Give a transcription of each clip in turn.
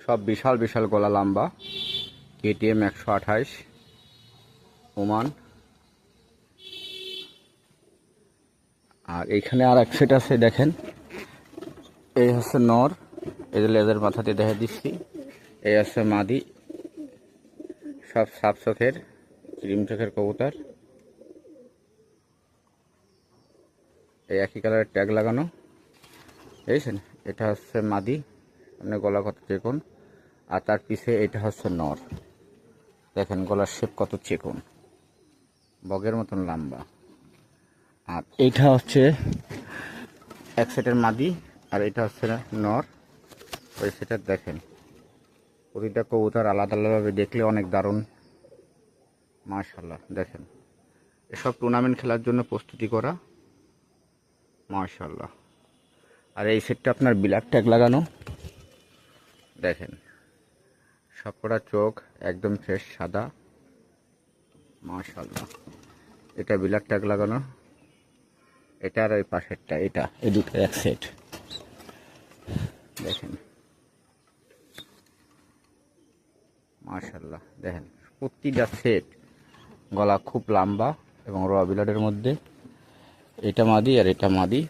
সব বিশাল বিশাল গলা লম্বা KTM 128 ওমান। আর এইখানে আর এক সেট আছে, দেখেন এই হচ্ছে নর, এই যে লেজের মাথাতে দেখে দিচ্ছি। এই হচ্ছে মাদি, সব সাপ চোখের ক্রিম চোখের কবুতর। এই একই কালারের ট্যাগ লাগানো, বুঝেছেন। এটা হচ্ছে মাদি, আপনি গলা কত চিকন, আর তার পিছে এটা হচ্ছে নর। দেখেন গলার শেপ কত চিকন, বগের মতন লম্বা। আর এইটা হচ্ছে এক সেটের মাদি, আর এটা হচ্ছে নর। ওই সেটার দেখেন প্রতিটা কবুতর আলাদা আলাদাভাবে দেখলে অনেক দারুণ, মাশাআল্লাহ। দেখেন এসব টুর্নামেন্ট খেলার জন্য প্রস্তুতি করা, মাশাআল্লাহ। আর এই সেটটা আপনার ব্ল্যাক ট্যাগ লাগানো, দেখেন সবকটা চোখ একদম ফ্রেশ সাদা, মাশাআল্লাহ। এটা ব্ল্যাক ট্যাগ লাগানো, এটা আর ওই পাশেরটা, এটা এই দুটো এক সেট। দেখেন মাশাআল্লাহ, দেখেন প্রতিটা সেট গলা খুব লম্বা এবং র বিলাডের মধ্যে। এটা মাদি আর এটা মাদি,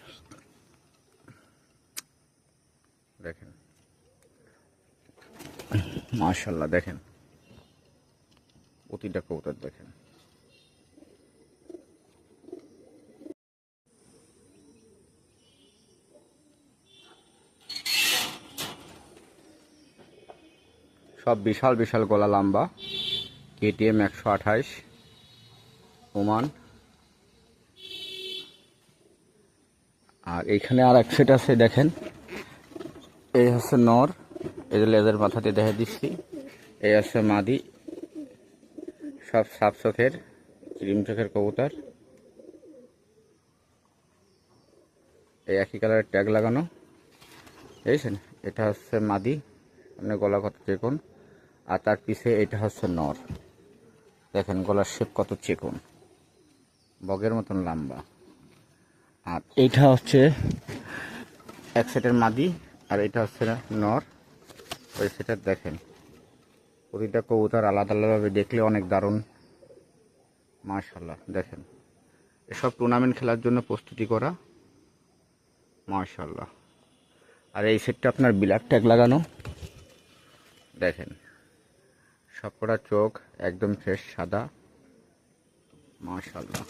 দেখেন মাশাআল্লাহ। দেখেন প্রতিটা কবুতর দেখেন। সব বিশাল বিশাল গলা লম্বা KTM 128 ওমান। আর এইখানে আর এক সেট আছে, দেখেন এই হচ্ছে নর, এই যে লেজের মাথাতে দেখে দিচ্ছি। এই হচ্ছে মাদি, সব সাপ চোখের ক্রিম চোখের কবুতর। এই একই কালারের ট্যাগ লাগানো, বুঝেছেন। এটা হচ্ছে মাদি, আপনি গলা কত চিকন, আর তার পিছে এটা হচ্ছে নর। দেখেন গলার শেপ কত চিকন, বগের মতন লম্বা। আর এইটা হচ্ছে এক সেটের মাদি, আর এটা হচ্ছে নর। ওই সেটার দেখেন প্রতিটা কবুতর আলাদা আলাদাভাবে দেখলে অনেক দারুণ, মাশাআল্লাহ। দেখেন এসব টুর্নামেন্ট খেলার জন্য প্রস্তুতি করা, মাশাআল্লাহ। আর এই সেটটা আপনার ব্ল্যাক ট্যাগ লাগানো, দেখেন সবকটা চোখ একদম ফ্রেশ সাদা, মাশাআল্লাহ।